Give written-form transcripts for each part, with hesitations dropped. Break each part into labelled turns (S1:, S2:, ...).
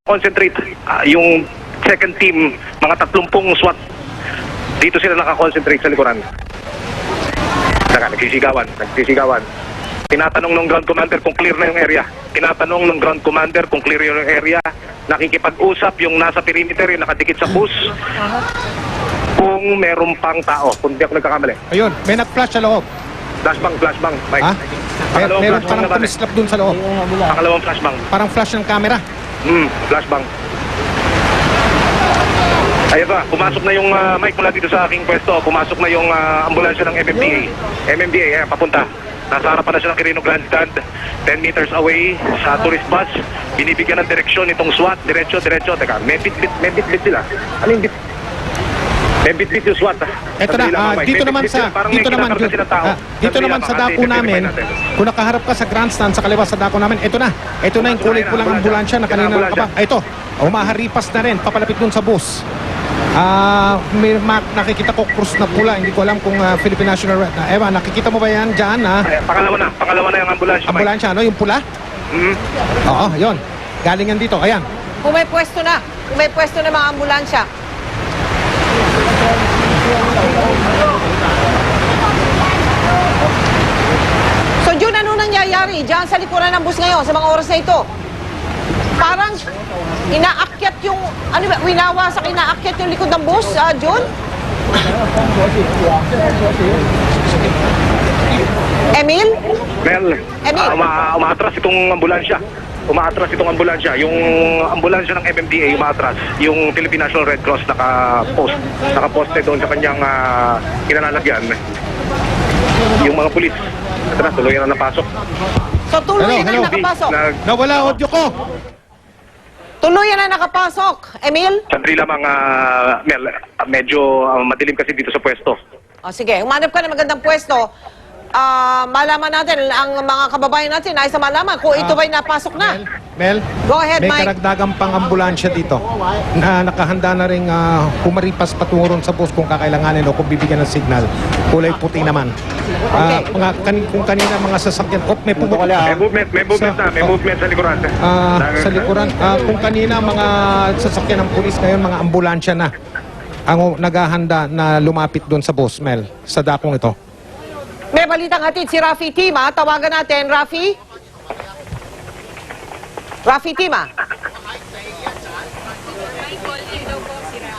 S1: Concentrate. Yung second team, mga 30 SWAT. Dito sila nakakonsentrate sa likuran. Nagsisigawan. Tinatanong ng ground commander kung clear na yung area. Tinatanong ng ground commander kung clear yung area. Nakikipag-usap yung nasa perimeter, yung nakadikit sa bus. Kung meron pang tao, kung di ako nagkakamali.
S2: Ayun, may nag-flash sa loob.
S1: Flashbang, Mike.
S2: Ha?
S1: Pangalawang
S2: Meron
S1: flashbang
S2: parang
S1: naman
S2: tumislap dun sa loob.
S1: Pangalawang flashbang.
S2: Parang flash ng camera.
S1: Flashbang. Ayun ba, pumasok na yung Mike mula dito sa aking pwesto. Pumasok na yung ambulansya ng MMDA. MMDA, papunta. Nasa harapan na siya ng Quirino Grandstand. 10 meters away sa tourist bus. Binibigyan ng direksyon itong SWAT. Diretso. Teka, may bit sila. Ano yung bit? May bit yung SWAT.
S2: Ito na, dito naman sa dako namin, kung nakaharap ka sa grandstand sa kaliwa sa dako namin, ito na yung kulay pulang ambulansya na kanina nakapa. Ito, umaharipas na rin, papalapit dun sa bus. May nakikita ko krus na pula, hindi ko alam kung Philippine National Red. Ewan, nakikita mo ba yan dyan?
S1: Pangalawa na yung ambulansya.
S2: Ambulansya, ano? Yung pula? Oo, yun. Galing yan dito, ayan.
S3: Kung may pwesto na mga ambulansya. So, Jun, ano nangyayari dyan sa likuran ng bus ngayon sa mga oras na ito? Parang inaakyat yung, ano ba, winawasak, inaakyat yung likod ng bus, Jun? Emil?
S1: Mel,
S3: Emil?
S1: umaatras itong ambulansya. Yung ambulansya ng MMDA umaatras. Yung Philippine National Red Cross nakaposte doon sa kanyang kinalalagyan. Yung mga pulis, ito na, tuloy na napasok.
S3: So, tuluyan na
S2: Hello.
S3: nakapasok.
S2: Nawala audio ko.
S3: Tuluyan na nakapasok. Emil?
S1: Sandali lamang, Mel, medyo madilim kasi dito sa pwesto.
S3: O, sige, umanap ka ng magandang pwesto. Malaman natin, ang mga kababayan natin ay sa malaman kung ito ba'y napasok na.
S2: Mel,
S3: Go ahead,
S2: may
S3: Mike.
S2: karagdagang pang ambulansya dito na nakahanda na rin humaripas patungo ron sa bus kung kakailanganin o kung bibigyan ng signal. Kulay puti naman.
S3: Okay.
S2: Kung kanina mga sasakyan, may pumutok.
S1: May movement sa likuran.
S2: Sa likuran, kung kanina mga sasakyan ng pulis, ngayon mga ambulansya na ang naghahanda na lumapit doon sa bus, Mel, sa dakong ito.
S3: May balitang hatid si Rafi Tima. Tawagan natin, Rafi. Rafi Tima.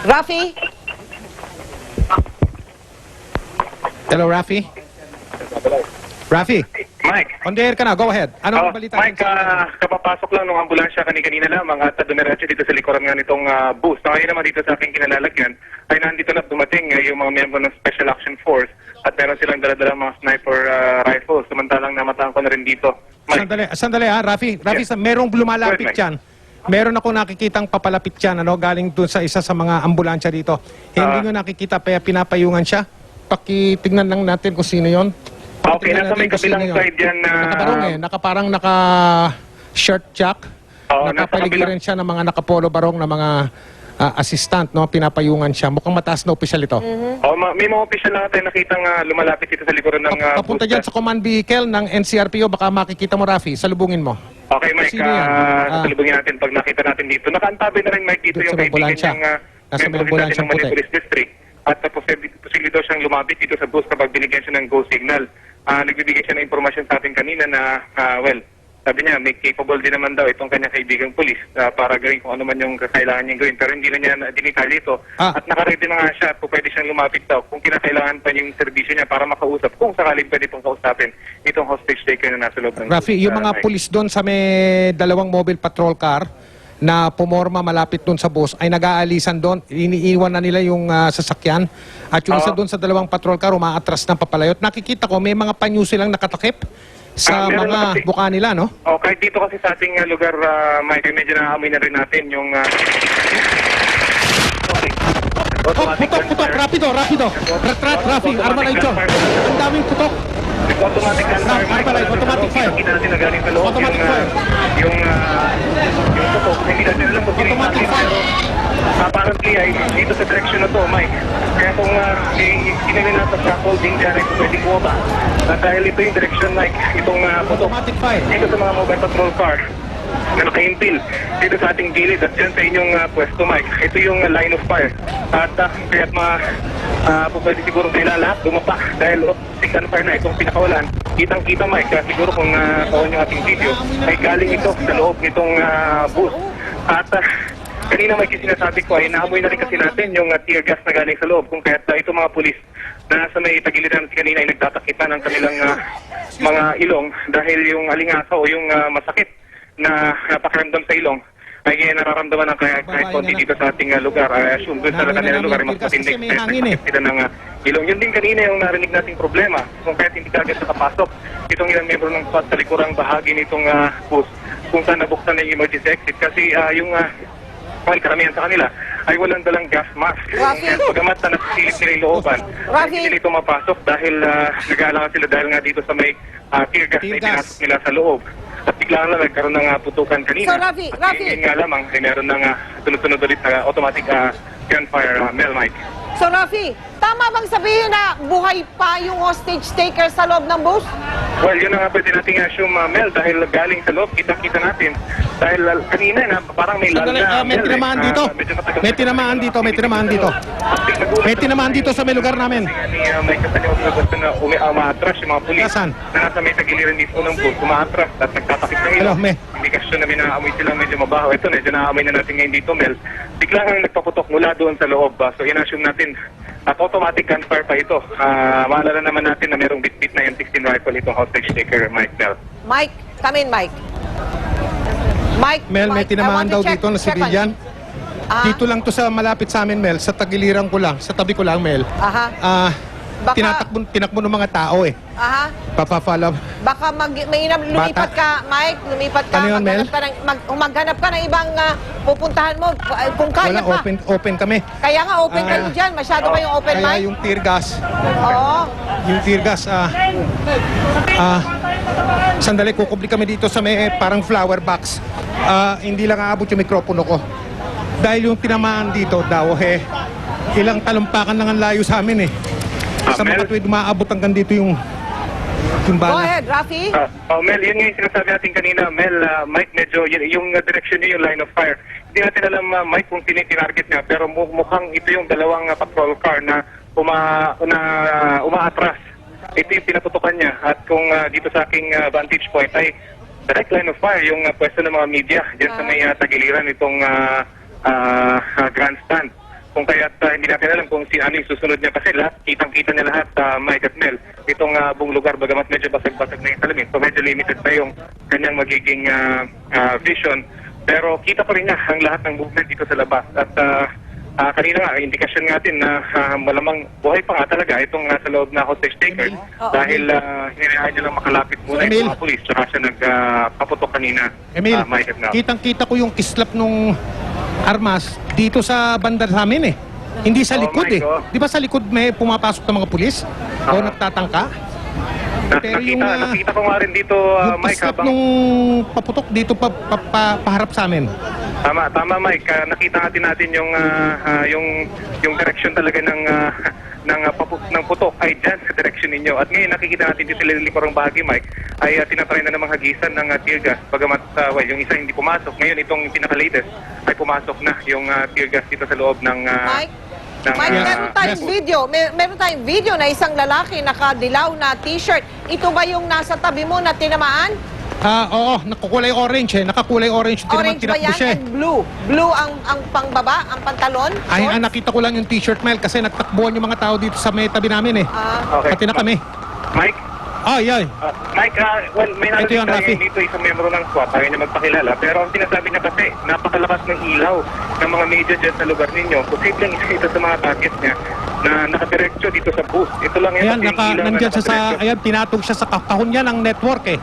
S3: Rafi?
S2: Hello, Rafi? Rafi,
S1: Mike.
S2: on the air ka na. Go ahead. Ano ang balita?
S1: Mike, kapapasok lang ng ambulansya kanina lamang at dumiretso dito sa likuran nga nitong bus. Na ngayon naman dito sa aking kinalalagyan ay nandito na dumating yung mga miyembro ng Special Action Force at meron silang dala-dala mga sniper rifles. Samantalang namataan ko na rin dito. Mike.
S2: Sandali Rafi. Rafi, merong lumalapit
S1: Mike.
S2: dyan. Meron ako nakikitang papalapit dyan, galing doon sa isa sa mga ambulansya dito. Hindi nyo nakikita, kaya pinapayungan siya. Pakitignan lang natin kung sino yon.
S1: Okay, nasa may kabilang side yan na...
S2: Nakabarong parang naka-shirt jack.
S1: Oo, nasa
S2: Nakapaligiran
S1: kabilang-
S2: siya ng mga nakapolo barong na mga assistant, pinapayungan siya. Mukhang mataas na opisyal ito.
S1: may mga official na tayo nakitang lumalapit dito sa likuran ng
S2: Papunta
S1: bus.
S2: dyan sa command vehicle ng NCRPO, baka makikita mo, Rafi. Salubungin mo.
S1: Okay, Mike,
S2: Sino yan?
S1: sasalubungin natin pag nakita natin dito. Nakaantabi na rin, Mike, dito
S2: Doon
S1: yung
S2: sa
S1: kaibigan
S2: ambulansya.
S1: ng
S2: Nasa may
S1: member din natin
S2: ambulansya
S1: ng Manila
S2: puti.
S1: Police District. At posible daw siyang lumapit dito sa bus kapag binigyan siya ng go signal. Nagbibigay siya ng impormasyon sa atin kanina na, sabi niya, may capable din naman daw itong kanyang kaibigang polis para gawin kung ano man yung kailangan niyang gawin. Pero hindi na niya dinitalye ito. At nakaready na nga siya kung pwede siyang lumapit daw kung kinakailangan pa yung serbisyo niya para makausap. Kung sakaling pwede pong kausapin itong hostage taker na nasa loob ng
S2: Rafi, yung mga pulis doon sa may dalawang mobile patrol car na pumorma malapit doon sa bus ay nag-aalisan doon, iniiwan na nila yung sasakyan at yung isa doon sa dalawang patrol car umaatras ng papalayot. Nakikita ko may mga panyo silang nakatakip sa
S1: meron na
S2: mga
S1: kasi.
S2: buka nila, no?
S1: Kahit dito kasi sa ating lugar, Mike, medyo naaamoy na rin natin yung...
S2: Putok, rapido. Retrat, Rafi, arma na ito. Ang daming putok.
S1: Automatic gunfire, Mike.
S2: Automatic fire.
S1: Nakita natin na galing sa loob
S2: Automatic fire.
S1: yung putok. Hindi natin alam kung sino
S2: Automatic
S1: natin,
S2: fire.
S1: pero apparently ay dito sa direction na to, Mike. Kaya kung sinilin natin sa scaffolding dyan ay pwedeng buwaba. Dahil ito yung direction, Mike, itong putok.
S2: Automatic fire.
S1: Dito sa mga mobile patrol car. na naka-impil dito sa ating gilid at dyan sa inyong pwesto, Mike. Ito yung line of fire. At kaya't pwede siguro kaila lahat dumapa dahil optic gunfire na itong pinakawalan. Kitang-kita, Mike, siguro kung kawan yung ating video, ay galing ito sa loob nitong booth. At kanina, Mike, yung sinasabi ko ay naamoy na rin kasi natin yung tear gas na galing sa loob. Kung kaya't itong mga pulis na sa may tagiliran kanina ay nagtatakita ng kanilang mga ilong dahil yung alingasa o yung masakit na napakiramdam sa ilong ay nararamdaman ng kahit konti dito sa ating lugar. I assume doon sa kanilang lugar ay mas matindi sakit sila ng ilong. Yun din kanina yung narinig nating problema kung kahit hindi kagad nakapasok itong ilang membro ng SWAT sa likurang bahagi nitong bus kung saan nabuksan na yung emergency exit kasi yung karamihan sa kanila ay walang dalang gas mask.
S3: Rafi?
S1: At pagamat na nasisilip nila yung looban,
S3: Rafi?
S1: hindi nila ito mapasok dahil nag-aalangan sila dahil nga dito sa may tear gas na ipinasok nila sa loob. At biglaan lang nagkaroon ng putukan kanina.
S3: So, Rafi,
S1: At yun nga lamang, ay meron ng sunod-sunod ulit na automatic gunfire, Mel, Mike.
S3: So, Rafi, tama bang sabihin na buhay pa yung hostage taker sa loob ng bus?
S1: Well, yun na nga pwede nating assume, Mel, dahil galing sa loob, kita-kita natin. Dahil kanina na parang may lal na,
S2: may tinamaan dito. May tinamaan dito, may tinamaan dito. May tinamaan dito sa may lugar namin.
S1: May kasaliwag na gusto na umaatras yung mga pulis
S2: Nasaan?
S1: na nasa may tagiliran mismo ng bus, umaatras at nagtatakip ng
S2: Hello,
S1: ilong.
S2: may.
S1: Indikasyon na may naaamoy silang medyo mabaho. Ito, medyo naaamoy na natin ngayon dito, Mel. Biglang ang nagpaputok mula doon sa loob. So, in-assume natin at automatic gunfire pa ito. Maalala naman natin na merong bit-bit na M16 rifle itong hostage taker, Mike, Mel.
S3: Mike, come in, Mike. Mike,
S2: Mel, may
S3: Mike, I
S2: tinamaan
S3: want to
S2: daw
S3: check-
S2: dito na
S3: check on-
S2: civilian.
S3: Ah,
S2: Dito lang to sa malapit sa amin, Mel. Sa tagiliran ko lang, sa tabi ko lang, Mel.
S3: Aha. Baka-
S2: Tinakbo ng mga tao eh.
S3: Aha.
S2: Papapala.
S3: Baka lumipat ka, Mike, lumipat ka,
S2: Ano yun, Mel?
S3: maghanap ka ng ibang pupuntahan mo, kung kaya
S2: Wala,
S3: pa.
S2: open kami.
S3: Kaya nga, open kayo dyan. Masyado kayong open,
S2: Kaya
S3: Mike.
S2: yung tear gas,
S3: Oo.
S2: sandali, kukubli kami dito sa may parang flower box. Hindi lang aabot yung mikropono ko. Dahil yung tinamaan dito daw, ilang talumpakan lang ang layo sa amin eh. Sa
S1: Mel?
S2: mga tuwid, umaabot hanggang dito yung
S3: Go
S2: bala.
S3: ahead, Rafi.
S1: Mel, yun nga yung sinasabi natin kanina. Mel, Mike, medyo yung direction niya, yung line of fire. Hindi natin alam, Mike, kung sino yung tinarget niya. Pero mukhang ito yung dalawang patrol car na umaatras. Ito yung pinatutukan niya. At kung dito sa aking vantage point ay direct line of fire, yung pwesto ng mga media dyan sa may tagiliran itong grandstand. Kung kaya't hindi natin alam kung ano yung susunod niya kasi lahat, kitang-kita niya lahat, Mike at Mel, itong buong lugar, bagamat medyo basag-basag na yung salamin. So medyo limited pa yung kanyang magiging vision. Pero kita pa rin niya ang lahat ng movement dito sa labas. At kanina nga, indikasyon nga din na malamang buhay pa nga talaga itong sa loob na hostage taker. Dahil hinayaan niya lang makalapit muna
S2: Emil.
S1: yung mga polis. Tsaka siya nagpaputok kanina,
S2: Emil,
S1: Mike at Mel.
S2: kitang-kita ko yung kislap nung armas dito sa banda namin eh. Hindi sa
S1: Oh,
S2: likod
S1: my
S2: eh.
S1: God.
S2: Di ba sa likod may pumapasok ng mga pulis? O nagtatangka? Pero yung,
S1: Nakita ko nga rin dito,
S2: yung
S1: Mike,
S2: kislap
S1: habang...
S2: nung paputok dito paharap sa amin.
S1: Tama Mike, nakita natin yung direction talaga ng putok ay dyan sa direction ninyo. At ngayon nakikita natin dito sa likurang bahagi, Mike, ay tinatry na namang hagisan ng tear gas. Bagamat yung isa hindi pumasok. Ngayon itong pinaka-latest ay pumasok na yung tear gas dito sa loob ng...
S3: Mike, meron tayong
S2: yes.
S3: video. Meron tayong video na isang lalaki nakadilaw na t-shirt. Ito ba yung nasa tabi mo na tinamaan?
S2: Oo, nakakulay orange eh. Nakakulay orange.
S3: Orange ba yan?
S2: siya eh.
S3: And blue. Blue ang pangbaba, ang pantalon?
S2: Ay,
S3: shorts?
S2: nakita ko lang yung t-shirt, Mel, kasi nagtakbuhan yung mga tao dito sa may tabi namin eh.
S1: Okay.
S2: Pati na kami.
S1: Mike?
S2: Ay.
S1: Mike, may
S2: Ito yun,
S1: narinig tayo
S2: Rafi.
S1: dito isang membro ng SWAT, tayo niya magpakilala. Pero ang sinasabi niya kasi, napakalakas ng ilaw ng mga media dyan sa lugar ninyo. Posibleng isa ito sa mga target niya na nakadiretso dito sa booth. Ito lang yung
S2: Ayan,
S1: ilaw na
S2: nandyan siya
S1: nakadiretso.
S2: ayan, pinatog siya sa kahon niya ng network eh.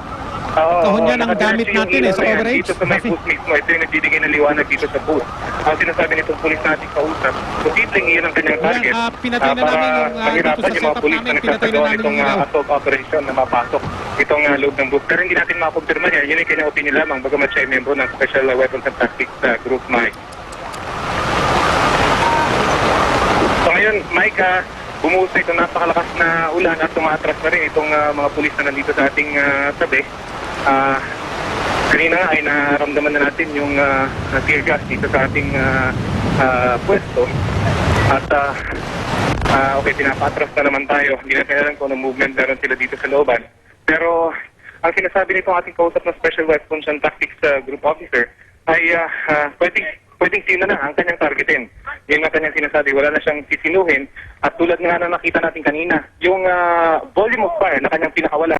S2: Kahon yan ang gamit
S1: nakadiretso yung
S2: natin
S1: ilaw
S2: sa
S1: na yan
S2: coverage.
S1: Dito sa may
S2: Rafi.
S1: booth mismo, ito yung nagbibigay ng liwanag dito sa booth. Ang sinasabi nitong pulis natin kausap, posibleng iyon ang kanyang
S2: Ayan,
S1: target
S2: pinatay na namin yung,
S1: para mahirapan
S2: dito sa
S1: yung mga
S2: setup
S1: pulis
S2: namin,
S1: na
S2: pinatay na
S1: nagsasagawa
S2: namin
S1: nitong
S2: yung ilaw.
S1: assault operation na mapasok itong loob ng booth. Pero hindi natin makakumpirma niya, yun ay kanyang opinion lamang, bagamat siya ay membro ng Special Weapons and Tactics Group, Mike. So ngayon, Mike, bumuhos na itong napakalakas na ulan at tumatras na rin itong mga pulis na nandito sa ating tabi. Kanina nga ay naramdaman na natin yung tear gas dito sa ating pwesto. At okay, pinapatras na naman tayo. Hindi natin alam kung anong movement meron sila dito sa looban. Pero ang sinasabi nito ating kausap na Special Weapons and Tactics Group Officer ay pwedeng sino na ang kanyang targetin. Yun nga kanyang sinasabi, wala na siyang sisinuhin. At tulad nga na nakita natin kanina, yung volume of fire na kanyang pinakawala